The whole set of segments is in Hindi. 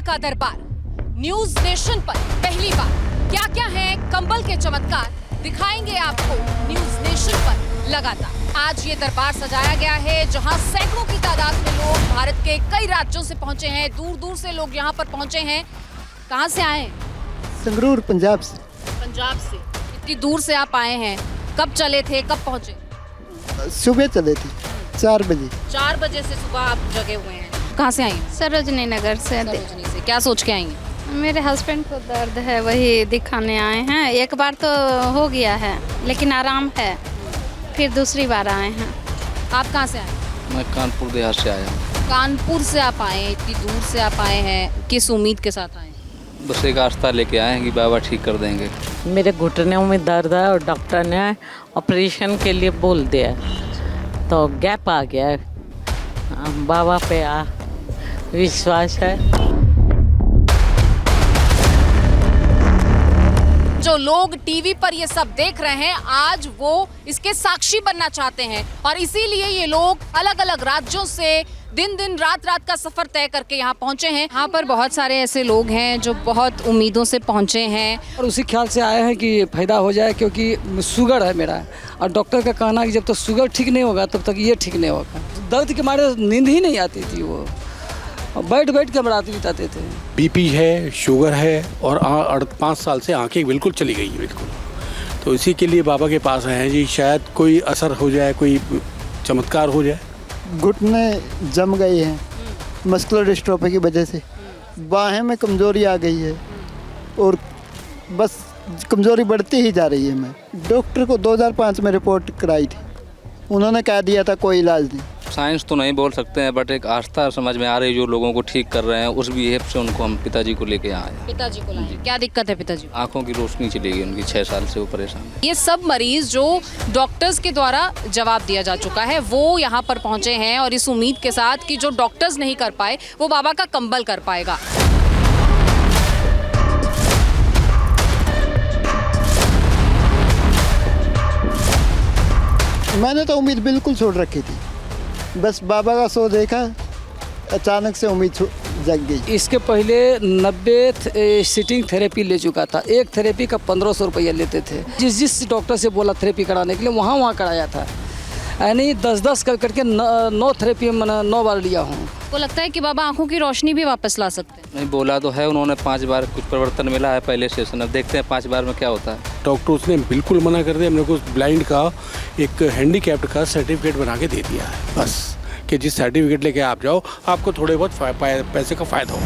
का दरबार न्यूज नेशन पर पहली बार। क्या क्या है कंबल के चमत्कार दिखाएंगे आपको न्यूज नेशन पर लगातार। आज ये दरबार सजाया गया है जहां सैकड़ों की तादाद में लोग भारत के कई राज्यों से पहुंचे हैं। दूर दूर से लोग यहां पर पहुंचे हैं। कहां से आए? संगरूर, पंजाब से। पंजाब से। इतनी दूर से आप आए हैं, कब चले थे, कब पहुंचे? सुबह चले थे 4 बजे। 4 बजे से सुबह आप जगे हुए हैं। कहाँ से आई हैं? सरोजनी नगर से। सरोजनी से। क्या सोच के आई हैं? मेरे हस्बैंड को दर्द है, वही दिखाने आए हैं। एक बार तो हो गया है लेकिन आराम है, फिर दूसरी बार आए हैं। आप कहाँ से आए? मैं कानपुर देहात से आया हूँ। कानपुर से आप आए हैं, इतनी दूर से आप आए हैं, किस उम्मीद के साथ आए हैं? बस एक आस्था लेके आए हैं कि बाबा ठीक कर देंगे। मेरे घुटनों में दर्द है और डॉक्टर ने ऑपरेशन के लिए बोल दिया, तो गैप आ गया। बाबा पे विश्वास है। जो लोग टीवी पर ये सब देख रहे हैं, आज वो इसके साक्षी बनना चाहते हैं और इसीलिए ये लोग अलग अलग राज्यों से दिन दिन रात रात का सफर तय करके यहाँ पहुँचे हैं। यहाँ पर बहुत सारे ऐसे लोग हैं जो बहुत उम्मीदों से पहुँचे हैं और उसी ख्याल से आए हैं कि फायदा हो जाए, क्योंकि शुगर है मेरा और डॉक्टर का कहना है कि जब तक शुगर ठीक नहीं होगा तब तक ये ठीक नहीं होगा। दर्द के मारे नींद ही नहीं आती थी, वो बैठ बैठ के हम रात बिताते थे। बीपी है, शुगर है और 5 साल से आंखें बिल्कुल चली गई है बिल्कुल। तो इसी के लिए बाबा के पास आए हैं जी, शायद कोई असर हो जाए, कोई चमत्कार हो जाए। घुटने जम गए हैं मस्कुलर डिस्ट्रोफी की वजह से। बाहें में कमज़ोरी आ गई है और बस कमज़ोरी बढ़ती ही जा रही है। मैं डॉक्टर को 2005 में रिपोर्ट कराई थी, उन्होंने कह दिया था कोई इलाज नहीं। साइंस तो नहीं बोल सकते हैं, बट एक आस्था समझ में आ रही है। जो लोगों को ठीक कर रहे हैं उस बिहेव से उनको हम पिताजी को लेके आए हैं। पिताजी को लाए। क्या दिक्कत है पिताजी को? आंखों की रोशनी चली गई उनकी, 6 साल से वो परेशान है। ये सब मरीज जो डॉक्टर्स के द्वारा जवाब दिया जा चुका है वो यहाँ पर पहुँचे हैं और इस उम्मीद के साथ कि जो डॉक्टर्स नहीं कर पाए वो बाबा का कंबल कर पाएगा। मैंने तो उम्मीद बिल्कुल छोड़ रखी थी, बस बाबा का शो देखा, अचानक से उम्मीद जग गई। इसके पहले 90 सीटिंग थेरेपी ले चुका था। एक थेरेपी का 1500 रुपया लेते थे। जिस डॉक्टर से बोला थेरेपी कराने के लिए वहाँ कराया था, यानी 10-10 करके 9 थेरेपी मैंने 9 बार लिया हूँ। को लगता है कि बाबा आंखों की रोशनी भी वापस ला सकते हैं? नहीं, बोला तो है उन्होंने 5 बार कुछ परिवर्तन मिला है पहले सेशन। अब देखते हैं 5 बार में क्या होता है। डॉक्टर ने बिल्कुल मना कर दिया। मेरे को ब्लाइंड का एक हैंडीकैप्ड का सर्टिफिकेट बना के दे दिया है बस, कि जिस सर्टिफिकेट लेके आप जाओ आपको थोड़े बहुत पैसे का फ़ायदा हो।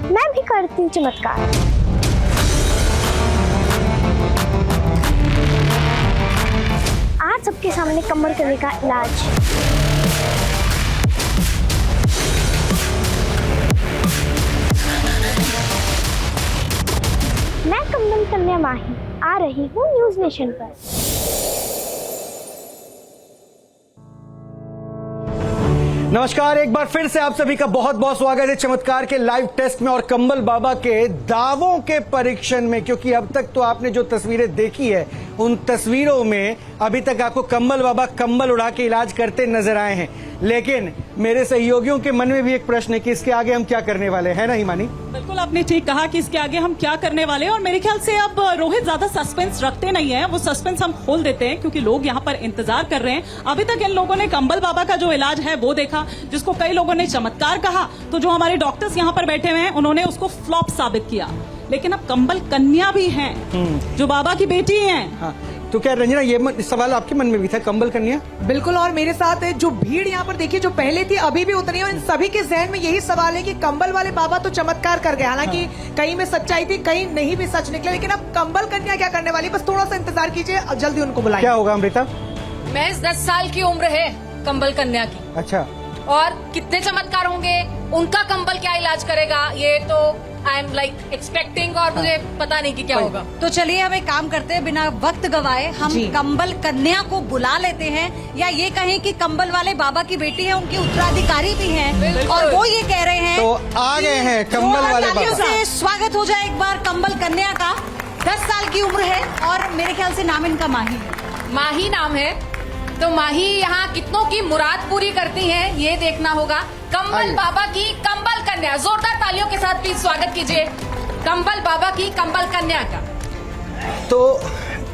मैं भी करती हूँ चमत्कार। आज सबके सामने कमर करने का इलाज। मैं कंबल कन्या माही आ रही हूँ न्यूज नेशन पर। नमस्कार, एक बार फिर से आप सभी का बहुत बहुत स्वागत है चमत्कार के लाइव टेस्ट में और कंबल बाबा के दावों के परीक्षण में। क्योंकि अब तक तो आपने जो तस्वीरें देखी है उन तस्वीरों में अभी तक आपको कंबल बाबा कंबल उड़ा के इलाज करते नजर आए हैं, लेकिन मेरे सहयोगियों के मन में भी एक प्रश्न है कि इसके आगे हम क्या करने वाले हैं। ना हिमानी? बिल्कुल, आपने ठीक कहा कि इसके आगे हम क्या करने वाले हैं और मेरे ख्याल से अब रोहित ज्यादा सस्पेंस रखते नहीं है, वो सस्पेंस हम खोल देते हैं क्योंकि लोग यहाँ पर इंतजार कर रहे हैं। अभी तक इन लोगों ने कंबल बाबा का जो इलाज है वो देखा, जिसको कई लोगों ने चमत्कार कहा, तो जो हमारे डॉक्टर्स यहाँ पर बैठे हुए हैं उन्होंने उसको फ्लॉप साबित किया। लेकिन अब कंबल कन्या भी हैं जो बाबा की बेटी हैं। हाँ, तो क्या रंजना ये सवाल आपके मन में भी था, कंबल कन्या? बिल्कुल, और मेरे साथ जो भीड़ यहाँ पर देखिए, जो पहले थी अभी भी उतनी है, इन सभी के जहन में यही सवाल है कि कंबल वाले बाबा तो चमत्कार कर गए। हालांकि कहीं में सच्चाई थी, कहीं नहीं भी सच निकला, लेकिन अब कंबल कन्या क्या करने वाली? बस थोड़ा सा इंतजार कीजिए, जल्दी उनको बुलाएंगे। क्या होगा अमृता? महज 10 साल की उम्र है कंबल कन्या की। अच्छा, और कितने चमत्कार होंगे, उनका कंबल क्या इलाज करेगा, ये तो आई एम लाइक एक्सपेक्टिंग और मुझे पता नहीं कि क्या होगा। तो चलिए हम एक काम करते हैं, बिना वक्त गवाए हम कंबल कन्या को बुला लेते हैं, या ये कहें कि कंबल वाले बाबा की बेटी है, उनकी उत्तराधिकारी भी हैं और वो ये कह रहे हैं तो आ गए हैं कंबल वाले बाबा। से स्वागत हो जाए एक बार कंबल कन्या का। 10 साल की उम्र है और मेरे ख्याल से नाम इनका माही है। माही नाम है, तो माही यहाँ कितनों की मुराद पूरी करती हैं ये देखना होगा। कंबल बाबा की कंबल कन्या, जोरदार तालियों के साथ प्लीज स्वागत कीजिए कंबल बाबा की कंबल कन्या का। तो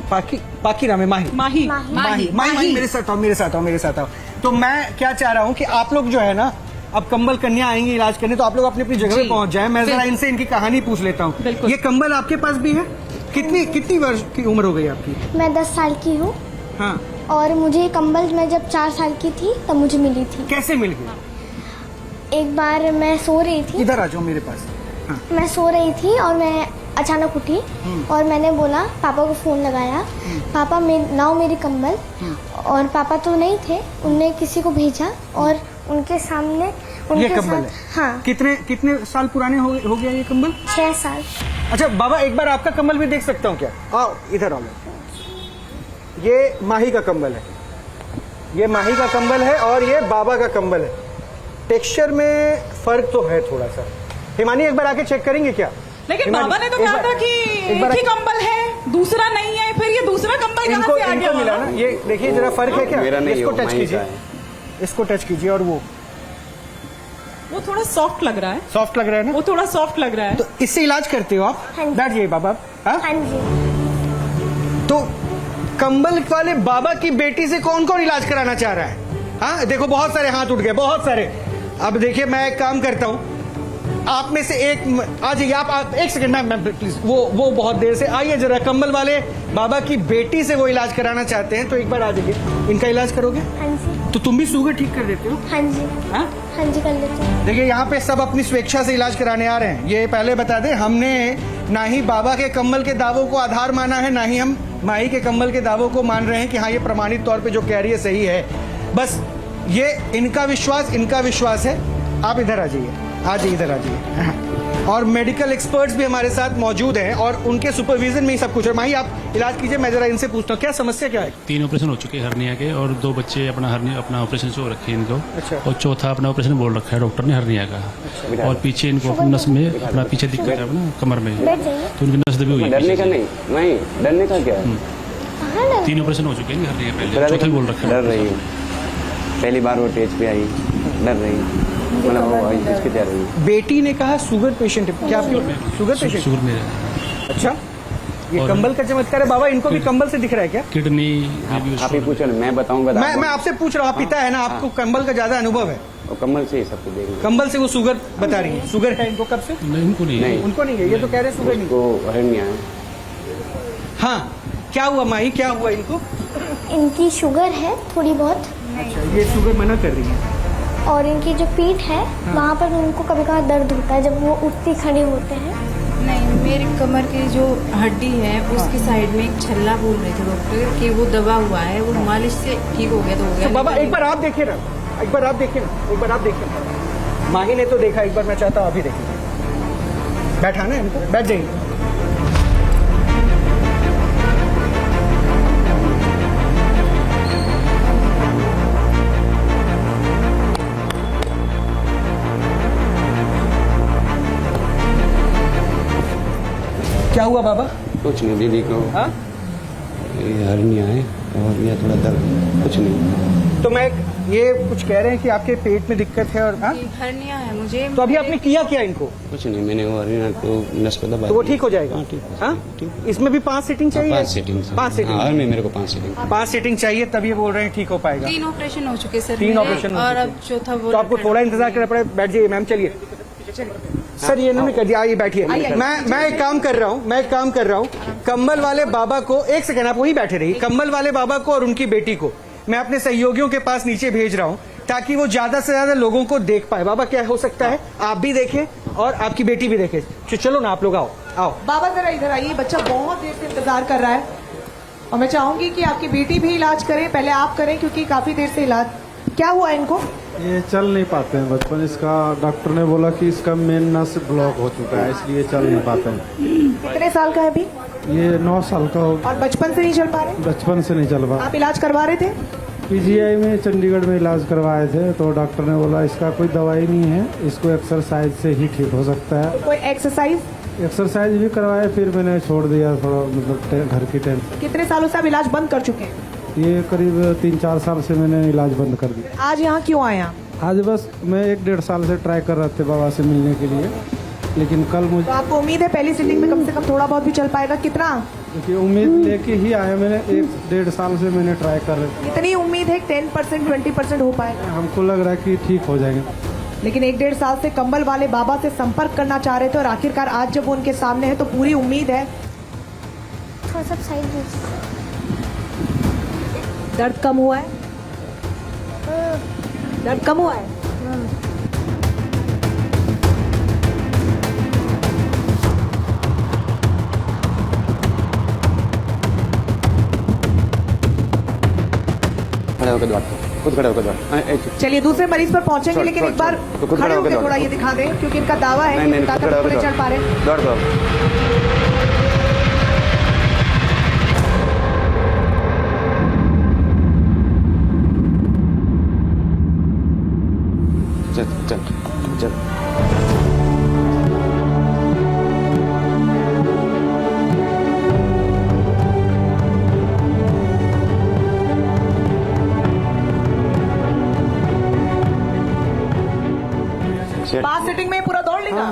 पाकी नाम है माही। माही मेरे साथ आओ। तो मैं क्या चाह रहा हूँ कि आप लोग जो है ना, अब कंबल कन्या आएंगी इलाज करने, तो आप लोग अपनी अपनी जगह पे पहुंच जाए। मैं जरा इनसे इनकी कहानी पूछ लेता हूँ। ये कंबल आपके पास भी है? कितनी वर्ष की उम्र हो गई आपकी? मैं 10 साल की हूँ। हाँ। और मुझे ये कंबल मैं जब 4 साल की थी तब मुझे मिली थी। कैसे मिल गई? एक बार मैं सो रही थी। इधर आ जाओ मेरे पास। हाँ। मैं सो रही थी और मैं अचानक उठी और मैंने बोला, पापा को फोन लगाया, पापा लाओ मेरी कंबल। और पापा तो नहीं थे, उनने किसी को भेजा और उनके सामने ये कंबल है? हाँ। कितने साल पुराने हो गया ये कंबल? 6 साल। अच्छा बाबा, एक बार आपका कंबल भी देख सकता हूँ क्या? आओ इधर आओ। ये माही का कंबल है, ये माही का कंबल है और ये बाबा का कंबल है। टेक्सचर में फर्क तो है थोड़ा सा। हिमानी एक बार आके चेक करेंगे क्या? लेकिन बाबा ने तो कहा था कि एक ही कंबल है, दूसरा नहीं है, फिर ये दूसरा कंबल कहाँ से आ गया? मिला ना, ये देखिए जरा फर्क है क्या? मेरा नहीं, इसको टच कीजिए, इसको टच कीजिए। और वो थोड़ा सॉफ्ट लग रहा है। सॉफ्ट लग रहा है ना? वो थोड़ा सॉफ्ट लग रहा है। तो इससे इलाज करते हो आप? बैठ जाइए बाबा। हाँ जी। तो कंबल वाले बाबा की बेटी से कौन कौन इलाज कराना चाह रहा है? हाँ देखो, बहुत सारे हाथ उठ गए, बहुत सारे। अब देखिए मैं एक काम करता हूँ, आप में से एक आ जाइए। आप एक सेकंड मैम प्लीज, वो बहुत देर से आइए जरा। कंबल वाले बाबा की बेटी से वो इलाज कराना चाहते हैं, तो एक बार आ जाइए। इनका इलाज करोगे? हाँ जी। तो तुम भी शुगर ठीक कर देते हो? हाँ जी। हाँ जी कर लेते हैं। देखिए यहाँ पे सब अपनी स्वेच्छा से इलाज कराने आ रहे हैं। ये पहले बता दें, हमने ना ही बाबा के कंबल के दावों को आधार माना है, ना ही हम माही के कंबल के दावों को मान रहे हैं कि हाँ ये प्रमाणित तौर पे जो कह रही है सही है। बस ये इनका विश्वास है। आप इधर आ जाइए, इधर आ जाइए। और मेडिकल एक्सपर्ट्स भी हमारे साथ मौजूद हैं और उनके सुपरविजन में ही सब कुछ है। माही आप इलाज कीजिए, मैं जरा इनसे पूछता हूँ क्या समस्या क्या है? 3 ऑपरेशन हो चुके हैं हर्निया के, और 2 बच्चे अपना ऑपरेशन से हो रखे हैं इनको। अच्छा। और चौथा अपना ऑपरेशन बोल रखा है डॉक्टर ने हर्निया का। अच्छा। और पीछे इनको नस में अपना पीछे दिक्कत है ना कमर में, तो उनकी नस दबी हुई है। डरने का नहीं, डरने का क्या है? 3 ऑपरेशन हो चुके हैं हर्निया पहले, चौथा भी बोल रखा है। डर रही है, पहली बार वो स्टेज पे आई, डर रही। बेटी ने कहा शुगर पेशेंट है। क्या आपकी शुगर पेशेंट? शुगर में है। अच्छा, ये कंबल का चमत्कार है बाबा। इनको भी कंबल से दिख रहा है क्या? किडनी आप ही पूछो, मैं बताऊंगा। मैं आपसे पूछ रहा हूँ, पिता है ना, आपको कंबल का ज्यादा अनुभव है। कंबल से सब कुछ देखेंगे। कंबल से वो शुगर बता रही है। शुगर है इनको कब से? उनको नहीं, उनको नहीं है। ये तो कह रहे शुगर नहीं, हर्निया है। हाँ, क्या हुआ माही, क्या हुआ इनको? इनकी शुगर है थोड़ी बहुत। अच्छा, ये शुगर मना कर रही है। और इनकी जो पीठ है वहाँ पर उनको कभी कभार दर्द होता है जब वो उठते खड़े होते हैं। नहीं, मेरी कमर की जो हड्डी है उसकी साइड में एक छल्ला बोल रहे थे डॉक्टर कि वो दबा हुआ है, वो मालिश से ठीक हो गया तो हो गया। तो बाबा एक बार आप देखिए ना, एक बार आप देखिए। माही ने तो देखा, एक बार मैं चाहता हूँ अभी देखिए। बैठाना है इनको, बैठ जाइए। क्या हुआ बाबा? कुछ नहीं, दीदी को हर्निया है और ये थोड़ा दर्द, कुछ नहीं। तो मैं ये कुछ कह रहे हैं कि आपके पेट में दिक्कत है और हर्निया है मुझे। तो अभी आपने किया क्या इनको? कुछ नहीं, मैंने वो हर्निया को नस पे दबा, तो वो ठीक हो जाएगा। ठीक। इसमें भी 5 सीटिंग चाहिए? 5 सीटिंग। 5 सीटिंग। हाँ, मेरे को 5 सीटिंग। 5 सीटिंग चाहिए, तब ये बोल रहे हैं ठीक हो पाएगा। 3 ऑपरेशन हो चुके सर। 3 ऑपरेशन और अब चौथा बोल। तो आपको थोड़ा इंतजार करना पड़ेगा। बैठ जाइए मैम, चलिए। सर ये इन्होंने कर दिया, आइए बैठिए। मैं एक काम कर रहा हूँ, कंबल वाले बाबा को, एक सेकंड आप वही बैठे रहिए। कंबल वाले बाबा को और उनकी बेटी को मैं अपने सहयोगियों के पास नीचे भेज रहा हूँ ताकि वो ज्यादा से ज्यादा लोगों को देख पाए। बाबा क्या हो सकता है, आप भी देखें और आपकी बेटी भी देखे। चलो ना आप लोग आओ। बाबा जरा इधर आइए, बच्चा बहुत देर से इंतजार कर रहा है और मैं चाहूंगी कि आपकी बेटी भी इलाज करे। पहले आप करें क्योंकि काफी देर से इलाज। क्या हुआ इनको? ये चल नहीं पाते हैं बचपन। इसका डॉक्टर ने बोला कि इसका मेन नस ब्लॉक हो चुका है, इसलिए चल नहीं पाते हैं। कितने साल का है अभी? ये 9 साल का हो। और बचपन से नहीं चल पा रहे? बचपन से नहीं चल पा। आप इलाज करवा रहे थे? पीजीआई में चंडीगढ़ में इलाज करवाए थे, तो डॉक्टर ने बोला इसका कोई दवाई नहीं है, इसको एक्सरसाइज से ही ठीक हो सकता है। कोई एक्सरसाइज भी करवाए, फिर मैंने छोड़ दिया थोड़ा, मतलब घर की टेंशन। कितने सालों से आप इलाज बंद कर चुके हैं? ये करीब 3-4 साल से मैंने इलाज बंद कर दिया। आज यहाँ क्यों आए आप? आज बस मैं 1-1.5 साल से ट्राई कर रहे थे बाबा से मिलने के लिए, लेकिन कल मुझे तो आपको उम्मीद है पहली सिटिंग में कम से कम थोड़ा बहुत भी चल पाएगा? कितना? देखिए उम्मीद लेके ही आया, मैंने 1-1.5 साल से मैंने ट्राई कर रहे थे। कितनी उम्मीद है? 10% 20% हो पाएगा? हमको लग रहा है कि ठीक हो जाएंगे। लेकिन 1-1.5 साल से कंबल वाले बाबा से संपर्क करना चाह रहे थे और आखिरकार आज जब वो उनके सामने है तो पूरी उम्मीद है। थोड़ा सा साइड दीजिए। दर्द कम हुआ है? दर्द कम हुआ है? खड़े होकर दौड़, खुद खड़े होकर दौड़। चलिए दूसरे मरीज पर पहुंचेंगे, लेकिन एक बार खड़े होकर थोड़ा ये दिखा दें, क्योंकि इनका दावा है कि ताकत पूरे चल पा रहे। दौड़ दौड़ चल चल चल। पांच सिटिंग में पूरा दौड़ लेगा।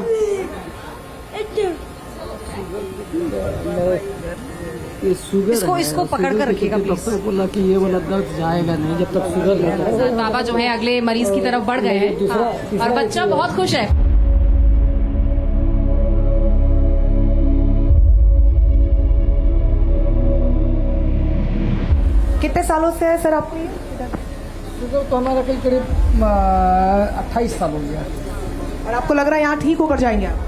इसको पकड़ कर रखिएगा प्लीज। बोला कि ये वाला दर्द जाएगा नहीं जब तक शुगर रहता है। बाबा जो है अगले मरीज की तरफ बढ़ गए हैं और बच्चा बहुत खुश है। कितने सालों से है सर आपकी शुगर? तो हमारा करीब 28 साल हो गया। और आपको लग रहा है यहाँ ठीक होकर जाएंगे आप?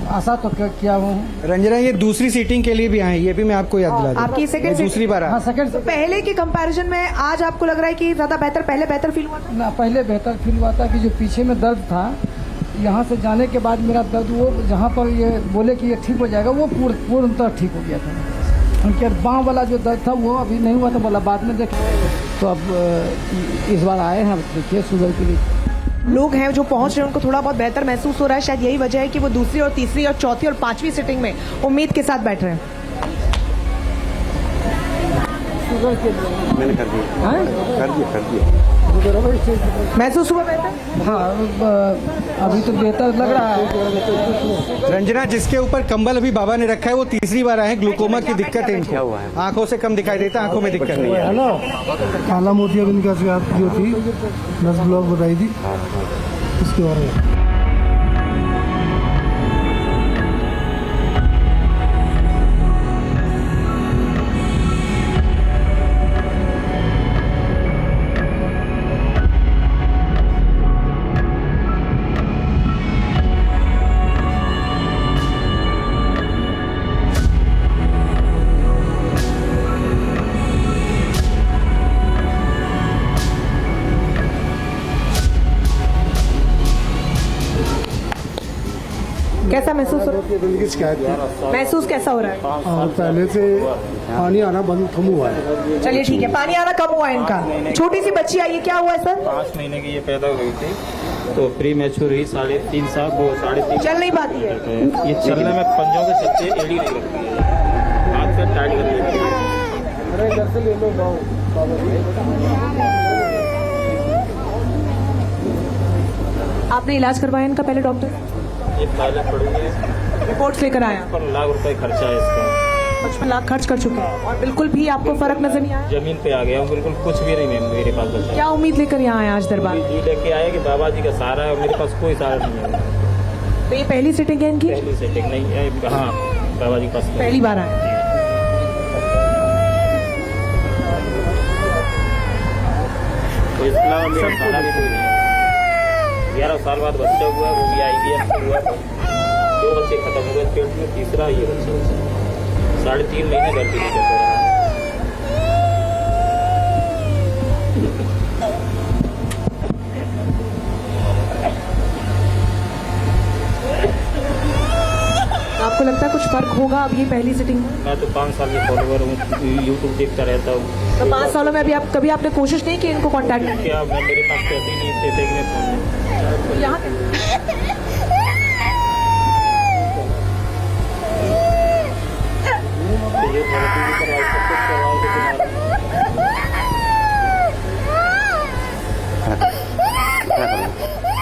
आशा तो क्या हूँ। रंजना ये दूसरी सीटिंग के लिए भी आए, ये भी मैं आपको याद दिला दूं। आपकी सेकंड दूसरी बार हाँ सेकंड। तो पहले के कंपैरिजन में आज आपको लग रहा है कि ज्यादा बेहतर? पहले बेहतर फील हुआ ना, पहले बेहतर फील हुआ था कि जो पीछे में दर्द था, यहाँ से जाने के बाद मेरा दर्द वो जहाँ पर ये बोले कि ये ठीक हो जाएगा वो पूर्णतः ठीक हो गया था। उनके बाँह वाला जो दर्द था वो अभी नहीं हुआ था, बोला बाद में देखें। तो अब इस बार आए हैं, देखिए शुगर के लिए लोग हैं जो पहुंच रहे हैं, उनको थोड़ा बहुत बेहतर महसूस हो रहा है। शायद यही वजह है कि वो दूसरी और तीसरी और चौथी और पांचवी सिटिंग में उम्मीद के साथ बैठ रहे हैं। मैंने कर दिया। महसूस हुआ बेहतर? हाँ अभी तो बेहतर लग रहा है। रंजना जिसके ऊपर कंबल अभी बाबा ने रखा है वो तीसरी बार आए हैं। ग्लूकोमा की दिक्कत है इनको, आंखों से कम दिखाई देता, आंखों में दिक्कत नहीं है। हेलो, काला मोतियाबिंद का शिकायत जो थी, नस ब्लॉक बताई थी, इसके बारे में। कैसा महसूस हो रहा है? की शिकायत है। महसूस कैसा हो रहा है? और पहले से पानी आना बंद कम हुआ है। चलिए ठीक है, पानी आना कम हुआ है इनका। छोटी सी बच्ची आई है, क्या हुआ है सर? 5 महीने की ये पैदा हुई थी, तो प्री मैच्योर हुई 3.5 साल, वो 3.5 चल नहीं पाती है। ये चलने में पंजों के चलते एड़ी नहीं लगती है, हाथ से टाइट कर देती है। अरे घर से ले लो आपने इलाज करवाया इनका पहले डॉक्टर? ये पहले पड़ेंगे, रिपोर्ट्स लेकर आया? 55 लाख रुपए खर्चा है इसका। 55 लाख खर्च कर चुके हैं और बिल्कुल भी आपको फर्क नजर नहीं आया? जमीन पे आ गया हूँ, बिल्कुल कुछ भी नहीं मेरे पास बचा। क्या उम्मीद लेकर यहाँ आए आज दरबार? ये लेके आए कि बाबा जी का सहारा है और मेरे पास कोई सहारा नहीं है। तो ये पहली सिटिंग है इनकी? पहली सेटिंग नहीं है, हाँ बाबा जी के पास पहली बार आए। तो इसके अलावा मेरा सहारा भी कोई नहीं है। 11 साल बाद बच्चा हुआ, वो भी IVF हुआ। 2 बच्चे खत्म हुए पेट में, तीसरा ये बच्चा 3.5 महीने भर्ती नहीं कर रहा। आपको लगता है कुछ फर्क होगा अब ये पहली सिटिंग में? मैं तो 5 साल के फॉलोवर हूँ, यूट्यूब देखता रहता हूँ। तो 5 सालों में अभी आप कभी आपने कोशिश नहीं की इनको कांटेक्ट करने? क्या मेरे पास पैसे नहीं थे, देखने फोन यहाँ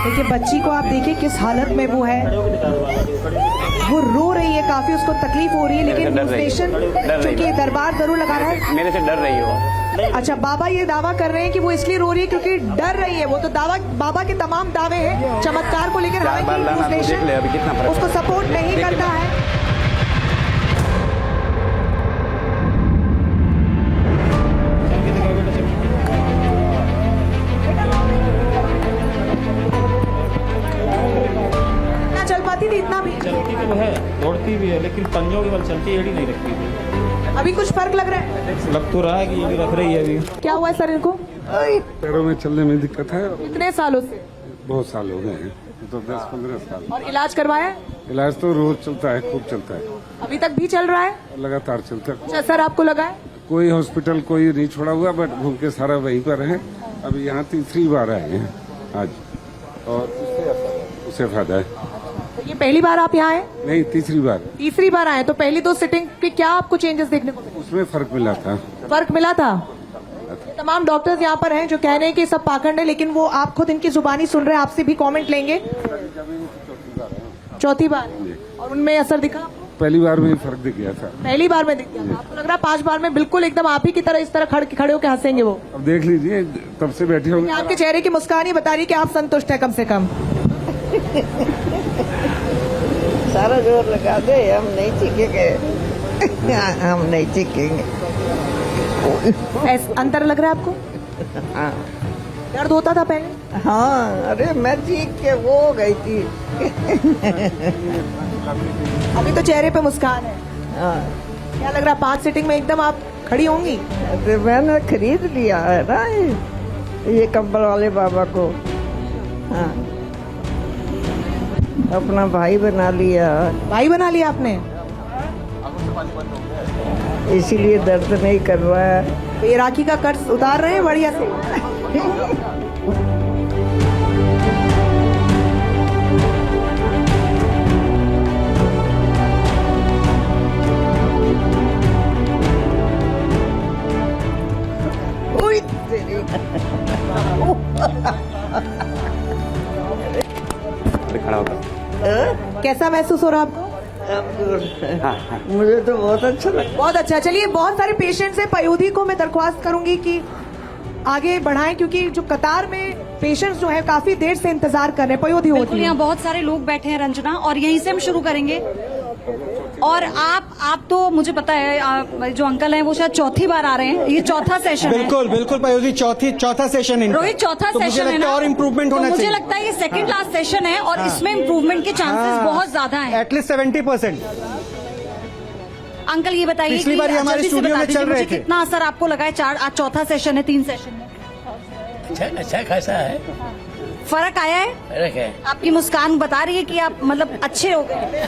देखिए बच्ची को आप देखिए किस हालत में वो है, वो रो रही है, काफी उसको तकलीफ हो रही है, लेकिन न्यूज नेशन क्योंकि दरबार जरूर लगा रहा है। मेरे से डर रही हो। अच्छा, बाबा ये दावा कर रहे हैं कि वो इसलिए रो रही है क्योंकि डर रही है। वो तो दावा, बाबा के तमाम दावे हैं चमत्कार को लेकर, हालांकि न्यूज नेशन उसको सपोर्ट नहीं करता है। चल पाती थी इतना भी? चलती तो है, दौड़ती भी है, लेकिन पंजों के बल चलती एड़ी नहीं रखती थी। अभी कुछ फर्क लग रहा है? लग तो रहा है कि ये भी रख रही है अभी। क्या हुआ है सर इनको? पैरों में चलने में दिक्कत है। कितने सालों से? बहुत साल हो गए हैं, तो 10-15 साल। और इलाज करवाया? इलाज तो रोज चलता है, खूब चलता है, अभी तक भी चल रहा है? लगातार चलता है। कुछ असर आपको लगा है? कोई हॉस्पिटल कोई नहीं छोड़ा हुआ, बट घूम के सारा वहीं पर है। अभी यहाँ तीसरी बार आए हैं आज, और उससे फायदा है। ये पहली बार आप यहाँ आए? नहीं, तीसरी बार। तीसरी बार आए, तो पहली 2 सिटिंग के क्या आपको चेंजेस देखने को मिले? उसमें फर्क मिला था। फर्क मिला था? तमाम डॉक्टर्स यहाँ पर हैं जो कह रहे हैं कि सब पाखंड है, लेकिन वो आप खुद इनकी जुबानी सुन रहे हैं, आपसे भी कमेंट लेंगे। चौथी बार, और उनमें असर दिखा? पहली बार में ही फर्क दिख गया था। पहली बार में दिख गया था? आपको लग रहा है 5 बार में बिल्कुल एकदम आप ही की तरह इस तरह खड़े होकर हंसेंगे वो? अब देख लीजिए, तब से बैठे होंगे। आपके चेहरे की मुस्कान ही बता रही है कि आप संतुष्ट है कम से कम। सारा जोर लगा दे, हम नहीं चीखेंगे। हम नहीं चीखेंगे। अंतर लग रहा है आपको? हाँ। दर्द होता था पहले? हाँ, अरे मैं चीख के वो हो गई थी। अभी तो चेहरे पे मुस्कान है। हाँ। क्या लग रहा है 5 सिटिंग में एकदम आप खड़ी होंगी? अरे मैंने खरीद लिया है ना ये कंबल वाले बाबा को। हाँ, अपना भाई बना लिया। भाई बना लिया आपने? इसीलिए दर्द नहीं कर रहा है। तो ये राखी का कर्ज उतार रहे हैं बढ़िया से? खड़ा होगा। कैसा महसूस हो रहा है आपको? मुझे तो बहुत अच्छा लगा। बहुत अच्छा। चलिए, बहुत सारे पेशेंट्स हैं, पयोधी को मैं दरख्वास्त करूंगी कि आगे बढ़ाएं, क्योंकि जो कतार में पेशेंट्स जो है काफी देर से इंतजार कर रहे हैं, पयोधी होती है। यहाँ बहुत सारे लोग बैठे हैं रंजना, और यहीं से हम शुरू करेंगे। और आप तो मुझे पता है, जो अंकल हैं वो शायद चौथी बार आ रहे हैं, ये चौथा सेशन है। बिल्कुल बिल्कुल पयोधी, चौथा सेशन है। रोहित, चौथा तो सेशन है ना? और इम्प्रूवमेंट होना चाहिए। मुझे लगता है ये सेकंड लास्ट सेशन है, और इसमें इम्प्रूवमेंट के चांसेस बहुत ज्यादा हैं। एटलीस्ट 70%। अंकल ये बताइए, पिछली बार हमारे स्टूडियो में चल रहे थे, कितना असर आपको लगा है? आज चौथा सेशन है, 3 सेशन में अच्छा खासा है, फर्क आया है? फर्क है। आपकी मुस्कान बता रही है कि आप मतलब अच्छे हो गए।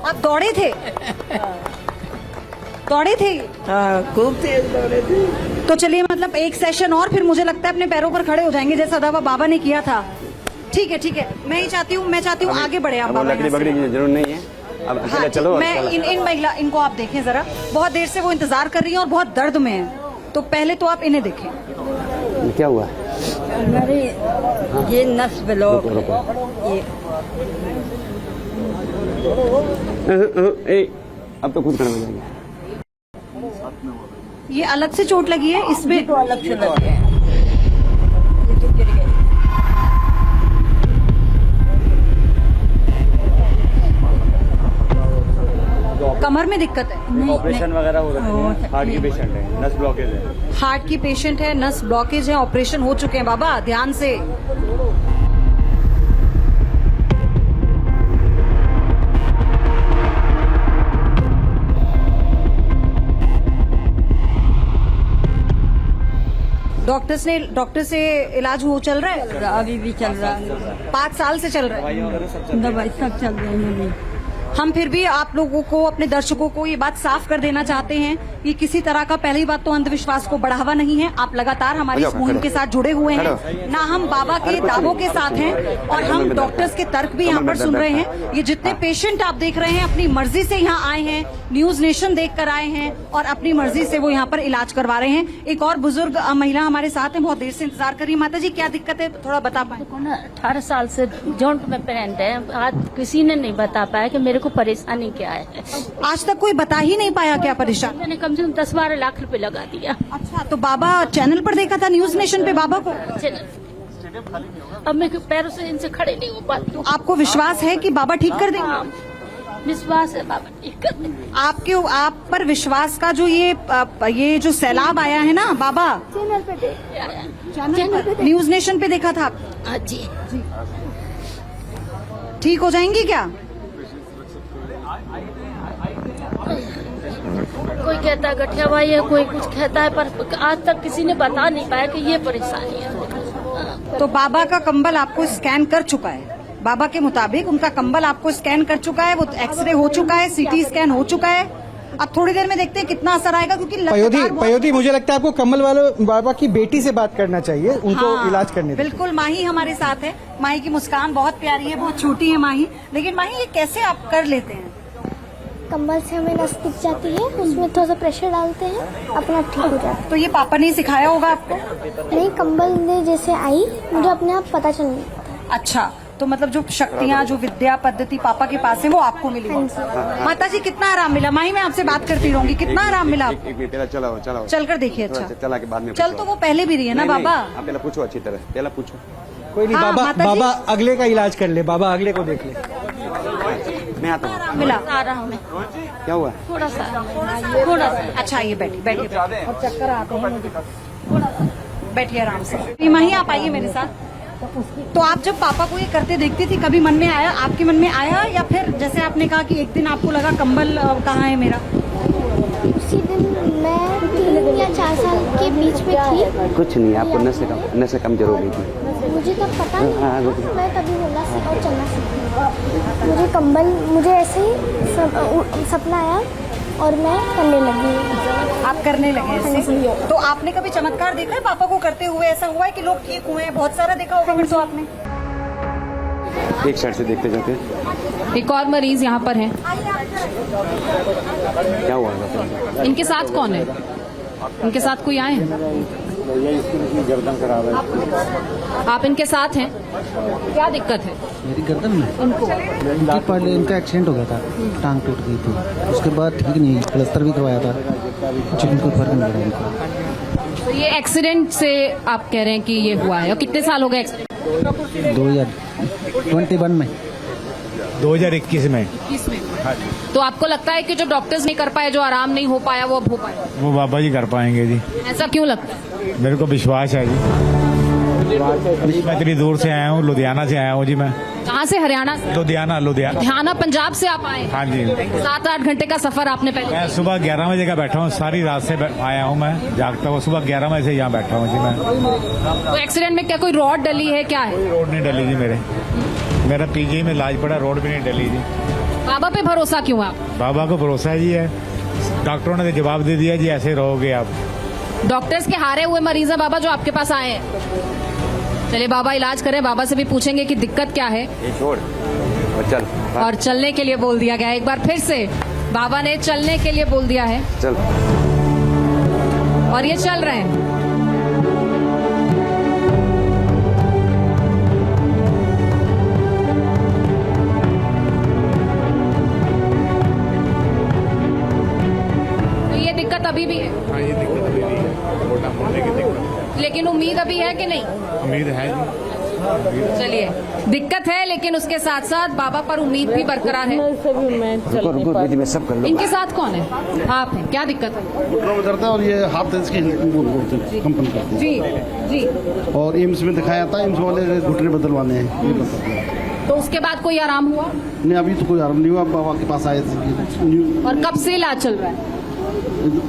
आप दौड़े थे? दौड़े थे? हाँ, खूब तेज दौड़े थे। तो चलिए, मतलब एक सेशन और, फिर मुझे लगता है अपने पैरों पर खड़े हो जाएंगे, जैसा दावा बाबा ने किया था। ठीक है, ठीक है। मैं चाहती हूँ आगे बढ़े आप बाबा। लकड़ी बकड़ी की जरूरत नहीं है, अब हाँ, चलो। मैं इन महिला, इनको आप देखें जरा, बहुत देर से वो इंतजार कर रही हैं और बहुत दर्द में है, तो पहले तो आप इन्हें देखें। क्या हुआ? ये नस ब्लॉक। अब तो खुद खड़ा हो जाएंगे। ये अलग से चोट लगी है, इसमें तो अलग से लगी है। कमर में दिक्कत है? ऑपरेशन वगैरह हो रहा है? हार्ट की पेशेंट है, नस ब्लॉकेज है। हार्ट की पेशेंट है, नस ब्लॉकेज है, ऑपरेशन हो चुके हैं बाबा, ध्यान से। डॉक्टर से इलाज वो चल रहा है? अभी भी चल रहा है। 5 साल से चल रहा है? दवाई सब चल रही है। हम फिर भी आप लोगों को, अपने दर्शकों को ये बात साफ कर देना चाहते हैं ये किसी तरह का, पहली बात तो अंधविश्वास को बढ़ावा नहीं है। आप लगातार हमारी इस मुहिम के साथ जुड़े हुए हैं, ना हम बाबा के दावों के साथ हैं और हम डॉक्टर्स के तर्क भी यहाँ पर सुन रहे हैं। ये जितने पेशेंट आप देख रहे हैं अपनी मर्जी से यहाँ आए हैं, न्यूज नेशन देख कर आए हैं और अपनी मर्जी से वो यहाँ पर इलाज करवा रहे हैं। एक और बुजुर्ग महिला हमारे साथ है, बहुत देर से इंतजार कर रही है। माता जी क्या दिक्कत है, थोड़ा बता पाए? 18 साल से जॉइंट में पेरेंट है, आज किसी ने नहीं बता पाया कि मेरे को परेशानी क्या है। आज तक कोई बता ही नहीं पाया क्या परेशानी? मैंने कम से कम 10-12 लाख रुपए लगा दिया। अच्छा, तो बाबा चैनल पर देखा था, न्यूज नेशन पे बाबा को? अब मैं पैरों से इनसे खड़े नहीं हो पाती हूँ। आपको विश्वास है कि बाबा ठीक कर देंगे? विश्वास है बाबा ठीक कर देंगे। आप पर विश्वास का जो ये जो सैलाब आया है ना बाबा, चैनल पे न्यूज नेशन पे देखा था आप? हाँ जी। ठीक हो जाएंगी क्या? कोई कहता है गठियावाई है, कोई कुछ कहता है, पर आज तक किसी ने बता नहीं पाया कि ये परेशानी है। तो बाबा का कंबल आपको स्कैन कर चुका है, बाबा के मुताबिक उनका कंबल आपको स्कैन कर चुका है, वो एक्सरे हो चुका है, सीटी स्कैन हो चुका है। अब थोड़ी देर में देखते हैं कितना असर आएगा, क्योंकि पयोधी मुझे लगता है आपको कमल वाले बाबा की बेटी से बात करना चाहिए, उनको इलाज करने दीजिए। बिल्कुल, माही हमारे साथ है। माही की मुस्कान बहुत प्यारी है, बहुत छोटी है माही, लेकिन माही ये कैसे आप कर लेते हैं? कंबल से हमें नस दिख जाती है, उसमें थोड़ा सा प्रेशर डालते हैं, अपना ठीक हो जाता है। तो ये पापा ने सिखाया होगा आपको? नहीं, कंबल ने जैसे आई मुझे अपने आप पता चल गया। अच्छा, तो मतलब जो शक्तियाँ, जो विद्या पद्धति पापा के पास है वो आपको मिली। माता जी कितना आराम मिला? माही मैं आपसे बात करती रहूंगी, कितना आराम मिला आपको? चल कर देखिए। अच्छा, चला के बाद में चल तो वो पहले भी रही है ना बाबा? आप पहले पूछो, अच्छी तरह पहले पूछो। कोई नहीं, बाबा अगले का इलाज कर ले, बाबा अगले को देख ले। मैं आता हूँ। मिला आराम है। क्या हुआ? थोड़ा सा। अच्छा, ये बैठिए और चक्कर आते हैं मुझे। बैठिए आराम से। माही आप आइए मेरे साथ। तो आप जब पापा को ये करते देखती थी, कभी मन में आया, आपके मन में आया, या फिर जैसे आपने कहा कि एक दिन आपको लगा कंबल कहाँ है मेरा? उसी दिन मैं 3 या 4 साल के बीच में थी। कुछ नहीं, आपको नशे कमजोर हो गई थी। मुझे तब पता नहीं, मैं तभी बोला और चलना सीखा। मुझे कंबल, मुझे ऐसे ही सपना आया और मैं करने लगी। आप करने लगे ऐसे? तो आपने कभी चमत्कार देखा है पापा को करते हुए? ऐसा हुआ है कि लोग ठीक हुए हैं? बहुत सारा देखा होगा फिर तो आपने। एक साइड से देखते जाते। एक और मरीज यहाँ पर है। क्या हुआ? इनके साथ कौन है? इनके साथ कोई आए? गर्दन खराब है। आप इनके साथ हैं? क्या दिक्कत है? मेरी गर्दन में इनको पहले इनका एक्सीडेंट हो गया था, टांग टूट गई थी, उसके बाद ठीक नहीं, प्लास्टर भी करवाया था, कुछ इनको फर्क नहीं पड़ा इनको। तो ये एक्सीडेंट से आप कह रहे हैं कि ये हुआ है, और कितने साल हो गए एक्सीडेंट? 2021 में। 2021 में। तो आपको लगता है कि जो डॉक्टर्स नहीं कर पाए, जो आराम नहीं हो पाया, वो अब हो पाएगा? वो बाबा जी कर पाएंगे जी। ऐसा क्यों लगता है? मेरे को विश्वास है जी। मैं इतनी दूर से आया हूँ, लुधियाना से आया हूँ जी। मैं कहाँ से? हरियाणा से? लुधियाना पंजाब से आप आए? हाँ जी। 7-8 घंटे का सफर आपने पहले? मैं सुबह 11 बजे का बैठा हूँ, सारी रात से आया हूँ, मैं जागता हूँ। सुबह 11 बजे से यहाँ बैठा हूँ जी मैं। तो एक्सीडेंट में क्या कोई रॉड डली है, क्या है? कोई रोड नहीं डली जी मेरा पीजी में इलाज पड़ा, रोड भी नहीं डली जी। बाबा पे भरोसा क्यों है? बाबा को भरोसा जी है, डॉक्टरों ने जवाब दे दिया जी ऐसे रहोगे आप। डॉक्टर्स के हारे हुए मरीज है बाबा जो आपके पास आए हैं। चलिए बाबा इलाज करें, बाबा से भी पूछेंगे कि दिक्कत क्या है। ये छोड़ और चल। और चलने के लिए बोल दिया गया है। एक बार फिर से बाबा ने चलने के लिए बोल दिया है। चल। और ये चल रहे हैं। तो ये दिक्कत अभी भी है? हाँ, ये दिक्कत अभी भी है, मोटा मोड़ने की दिक्कत। लेकिन उम्मीद अभी है कि नहीं? उम्मीद है जी। चलिए, दिक्कत है लेकिन उसके साथ साथ बाबा पर उम्मीद भी बरकरार है। मैं सब कर इनके साथ कौन है? आप हैं? क्या दिक्कत है? करता है और ये हाथ इसकी कंपनी करती है। जी जी। और एम्स में दिखाया था, एम्स वाले घुटने बदलवाने हैं। तो उसके बाद कोई आराम हुआ? नहीं, अभी तो कोई आराम नहीं हुआ। बाबा के पास आए थे। और कब से इलाज चल रहा है?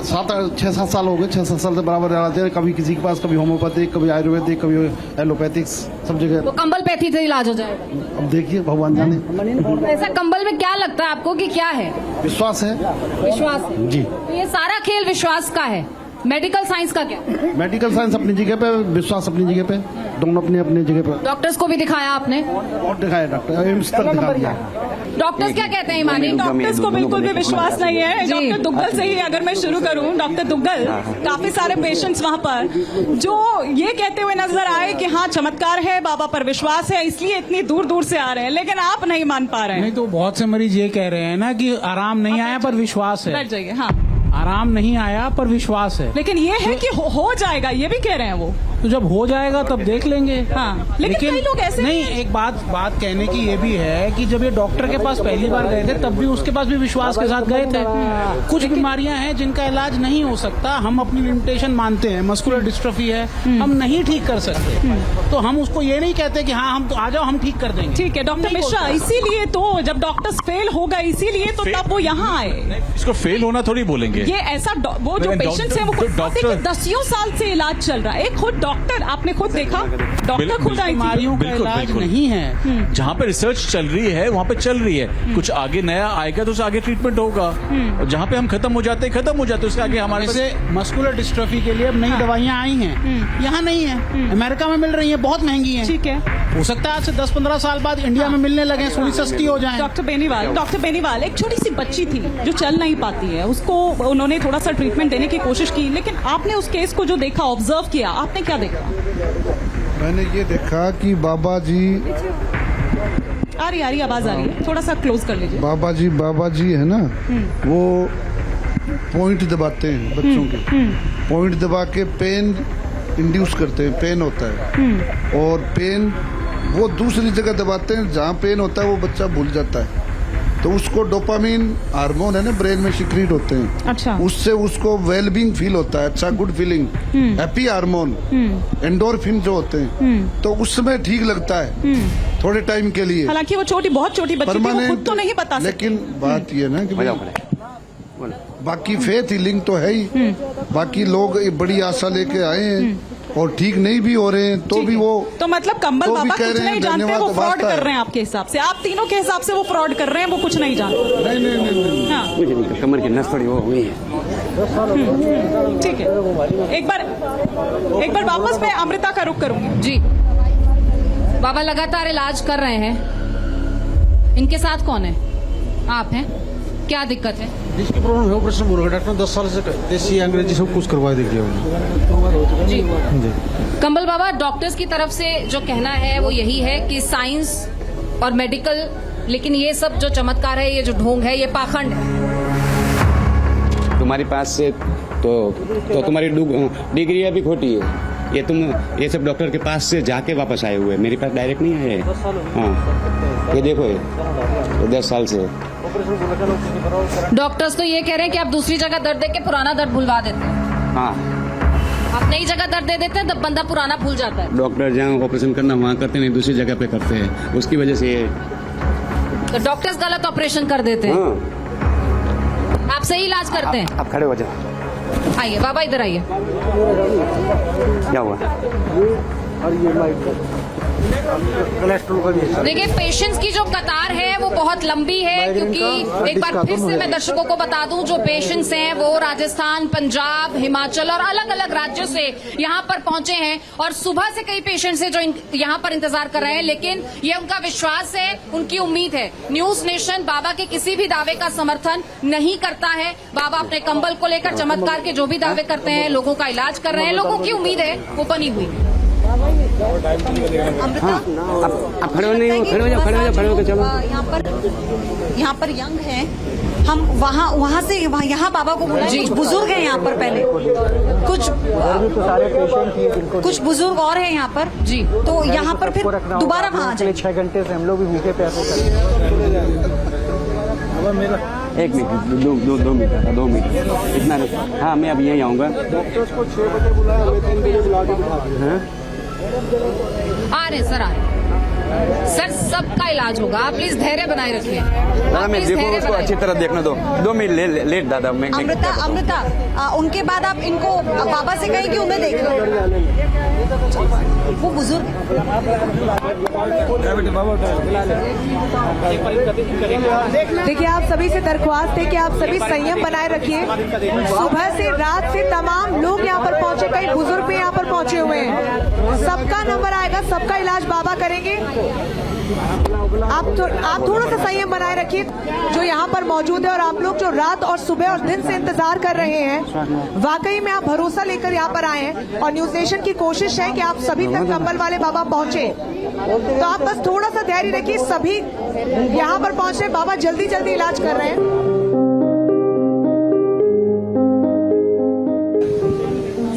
6-7 साल हो गए, 6-7 साल से बराबर आते हैं, कभी किसी के पास, कभी होम्योपैथिक, कभी आयुर्वेदिक, कभी एलोपैथिक, सब जगह। तो कंबल पैथी से इलाज हो जाएगा? अब देखिए, भगवान जाने। ऐसा कंबल में क्या लगता है आपको कि क्या है? विश्वास है। विश्वास है। जी। तो ये सारा खेल विश्वास का है। मेडिकल साइंस का क्या? मेडिकल साइंस अपनी जगह पे, विश्वास अपनी जगह पे, दोनों अपनी अपनी जगह पे। डॉक्टर्स को भी दिखाया आपने? बहुत दिखाया डॉक्टर, एम्स तक दिखा दिया। डॉक्टर्स क्या कहते हैं ईमानी? डॉक्टर्स को बिल्कुल भी विश्वास नहीं है। डॉक्टर दुग्गल से ही अगर मैं शुरू करूं, डॉक्टर दुग्गल, काफी सारे पेशेंट्स वहां पर जो ये कहते हुए नजर आए कि हाँ चमत्कार है, बाबा पर विश्वास है, इसलिए इतनी दूर दूर से आ रहे हैं, लेकिन आप नहीं मान पा रहे हैं। नहीं तो बहुत से मरीज ये कह रहे हैं ना कि आराम नहीं आया पर विश्वास है। बैठ जाइए। हाँ, आराम नहीं आया पर विश्वास है। लेकिन ये है कि हो जाएगा, ये भी कह रहे हैं वो। तो जब हो जाएगा तब देख लेंगे। हाँ, लेकिन कई लोग ऐसे नहीं, एक बात कहने की ये भी है कि जब ये डॉक्टर के पास पहली बार गए थे तब भी उसके पास भी विश्वास के साथ गए थे। कुछ बीमारियां हैं जिनका इलाज नहीं हो सकता, हम अपनी लिमिटेशन मानते हैं, मस्कुलर डिस्ट्रॉफी है, हम नहीं ठीक कर सकते, तो हम उसको ये नहीं कहते कि हाँ हम तो आ जाओ हम ठीक कर देंगे। ठीक है डॉक्टर मिश्रा, इसीलिए तो जब डॉक्टर्स फेल हो गए, इसीलिए तो तब वो यहाँ आए। इसको फेल होना थोड़ी बोलेंगे। ये ऐसा वो जो पेशेंट्स हैं वो डॉक्टर 10 साल से इलाज चल रहा है। एक खुद डॉक्टर, आपने खुद देखा, डॉक्टर खुद आई बीमारियों का इलाज नहीं है। जहाँ पे रिसर्च चल रही है वहाँ पे चल रही है, कुछ आगे नया आएगा तो उससे आगे ट्रीटमेंट होगा, और जहाँ पे हम खत्म हो जाते हैं उसके आगे हमारे जैसे मस्कुलर डिस्ट्रॉफी के लिए अब नई दवाइयाँ आई हैं, यहाँ नहीं है, अमेरिका में मिल रही है, बहुत महंगी है। ठीक है, हो सकता है आज से 10-15 साल बाद इंडिया में मिलने लगे, थोड़ी सस्ती हो जाए। डॉक्टर बेनीवाल, एक छोटी सी बच्ची थी जो चल नहीं पाती है, उसको उन्होंने थोड़ा सा ट्रीटमेंट देने की कोशिश की, लेकिन आपने उस केस को जो देखा, ऑब्जर्व किया, आपने क्या देखा? मैंने ये देखा कि बाबा जी, आ रही आवाज आ रही है, थोड़ा सा क्लोज कर लीजिए। बाबा जी है ना, वो पॉइंट दबाते हैं बच्चों के, पॉइंट दबा के पेन इंड्यूस करते हैं, पेन होता है, और पेन वो दूसरी जगह दबाते हैं जहाँ पेन होता है, वो बच्चा भूल जाता है, तो उसको डोपामिन हार्मोन है ना ब्रेन में सिक्रीट होते हैं। अच्छा। उससे उसको वेलबींग फील होता है, अच्छा good feeling, happy hormone, endorphin जो होते हैं, तो उसमें ठीक लगता है थोड़े टाइम के लिए। हालांकि वो बहुत छोटी बच्ची थी, वो खुद तो नहीं बता सकती। लेकिन बात ये ना कि बाकी फेथ हीलिंग तो है ही, बाकी लोग बड़ी आशा लेके आए हैं और ठीक नहीं भी हो रहे हैं, तो भी वो तो मतलब कंबल तो बाबा कुछ नहीं जानते, वो फ्रॉड कर रहे हैं आपके हिसाब से, आप तीनों के हिसाब से वो फ्रॉड कर रहे हैं, वो कुछ नहीं जानते। नहीं। हाँ, कुछ नहीं, कमर की नस थोड़ी वो हुई है। ठीक है, एक बार वापस मैं अमृता का रुख करूंगी। जी, बाबा लगातार इलाज कर रहे हैं, इनके साथ कौन है? आप हैं? क्या दिक्कत है? जिसकी प्रॉब्लम है ऑपरेशन बोल रहा डॉक्टर 10 साल से देसी अंग्रेजी सब कुछ करवा दिया। जी कंबल बाबा, डॉक्टर्स की तरफ से जो कहना है वो यही है कि साइंस और मेडिकल, लेकिन ये सब जो चमत्कार है, ये जो ढोंग है, ये पाखंड है। तुम्हारे पास से तो तुम्हारी डिग्री अभी खोटी है, ये सब डॉक्टर के पास से जाके वापस आए हुए, मेरे पास डायरेक्ट नहीं आए। हाँ, ये देखो, ये 10 साल से। डॉक्टर्स तो ये कह रहे हैं कि आप दूसरी जगह दर्द दे के पुराना दर्द भुलवा देते हैं। हाँ, आप नई जगह दर्द दे देते हैं, तब बंदा पुराना भूल जाता है। डॉक्टर जहाँ ऑपरेशन करना वहाँ करते नहीं, दूसरी जगह पे करते हैं, उसकी वजह से ये तो डॉक्टर्स गलत ऑपरेशन कर देते हैं। हाँ। आप सही इलाज करते हैं। आप खड़े हो जाओ। आइए बाबा, इधर आइए। क्या हुआ? देखिए, पेशेंट्स की जो कतार है वो बहुत लंबी है, क्योंकि एक बार फिर से मैं दर्शकों को बता दूं, जो पेशेंट्स हैं वो राजस्थान, पंजाब, हिमाचल और अलग अलग राज्यों से यहाँ पर पहुंचे हैं, और सुबह से कई पेशेंट्स हैं जो यहाँ पर इंतजार कर रहे हैं, लेकिन ये उनका विश्वास है, उनकी उम्मीद है। न्यूज नेशन बाबा के किसी भी दावे का समर्थन नहीं करता है। बाबा अपने कंबल को लेकर चमत्कार के जो भी दावे करते हैं, लोगों का इलाज कर रहे हैं, लोगों की उम्मीद है वो बनी हुई है। हाँ, आप खड़े हो, नहीं हो, खड़े हो के चलो। यहाँ पर यंग है, हम वहाँ से यहाँ बाबा को बुलाए। कुछ बुजुर्ग हैं यहाँ पर, पहले कुछ बुजुर्ग और हैं यहाँ पर जी, तो यहाँ पर फिर दोबारा वहाँ आ जाए। 6 घंटे से हम लोग भी भूखे प्यासे कर। एक मिनट, 2 मिनट, 2 मिनट इतना। हाँ, मैं अब यहीं आऊँगा। डॉक्टर्स को 6 बजे बुलाया, 3 बजे बुला के आ रहे सर, आ रहे। सर सबका इलाज होगा, आप प्लीज धैर्य बनाए रखिए। दादा मैं देखो उसको अच्छी तरह देखने दो, 2 मिनट लेट दादा मैं अमृता उनके बाद आप इनको बाबा से कहें कि उन्हें देख लो, वो बुजुर्ग। देखिए आप सभी से दरख्वास्त है कि आप सभी संयम बनाए रखिए। सुबह से रात से तमाम लोग यहाँ पर पहुंचे, कई बुजुर्ग भी यहाँ पर पहुंचे हुए हैं। सबका नंबर आएगा, सबका इलाज बाबा करेंगे। आप थोड़ा सा संयम बनाए रखिए। जो यहाँ पर मौजूद है और आप लोग जो रात और सुबह और दिन से इंतजार कर रहे हैं, वाकई में आप भरोसा लेकर यहाँ पर आए हैं और न्यूज नेशन की कोशिश है कि आप सभी तक कंबल वाले बाबा पहुंचे। तो आप बस थोड़ा सा धैर्य रखिए, सभी यहाँ पर पहुंच रहे, बाबा जल्दी जल्दी इलाज कर रहे हैं।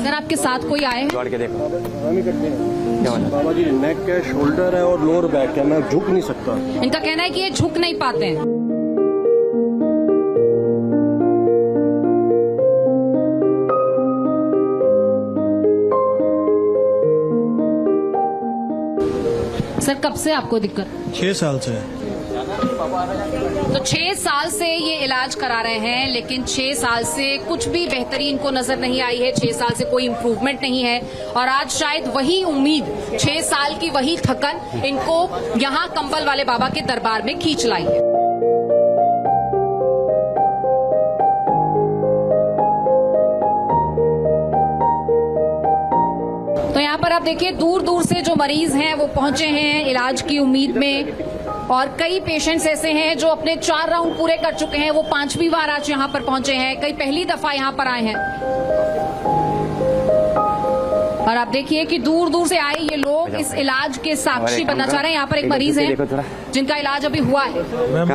सर आपके साथ कोई आए? दौड़ के देखो बाबा जी नेक है, शोल्डर है और लोअर बैक है, मैं झुक नहीं सकता। इनका कहना है कि ये झुक नहीं पाते हैं। सर कब से आपको दिक्कत? 6 साल से। तो 6 साल से ये इलाज करा रहे हैं, लेकिन 6 साल से कुछ भी बेहतरी इनको नजर नहीं आई है। 6 साल से कोई इम्प्रूवमेंट नहीं है और आज शायद वही उम्मीद, 6 साल की वही थकन इनको यहाँ कंबल वाले बाबा के दरबार में खींच लाई है। तो यहाँ पर आप देखिए दूर दूर से जो मरीज हैं वो पहुंचे हैं इलाज की उम्मीद में, और कई पेशेंट्स ऐसे हैं जो अपने 4 राउंड पूरे कर चुके हैं, वो 5वीं बार आज यहाँ पर पहुंचे हैं, कई पहली दफा यहाँ पर आए हैं। और आप देखिए कि दूर दूर से आए ये लोग इस इलाज के साक्षी बनना चाह रहे हैं। यहाँ पर एक मरीज है जिनका इलाज अभी हुआ है। मैम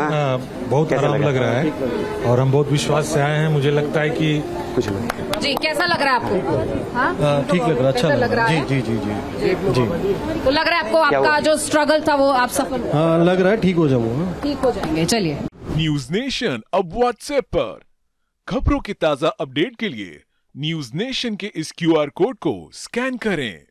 बहुत आराम लग रहा है और हम बहुत विश्वास से आए हैं। मुझे लगता है कि कुछ जी कैसा लग रहा है आपको? हाँ ठीक लग रहा है, अच्छा लग रहा है। जी जी जी जी जी। तो लग रहा है आपको आपका जो स्ट्रगल था वो आप सफल? हाँ लग रहा है ठीक हो जाऊंगा। ठीक हो जाएंगे। चलिए न्यूज नेशन अब व्हाट्सएप पर खबरों की ताजा अपडेट के लिए न्यूज नेशन के इस QR कोड को स्कैन करें।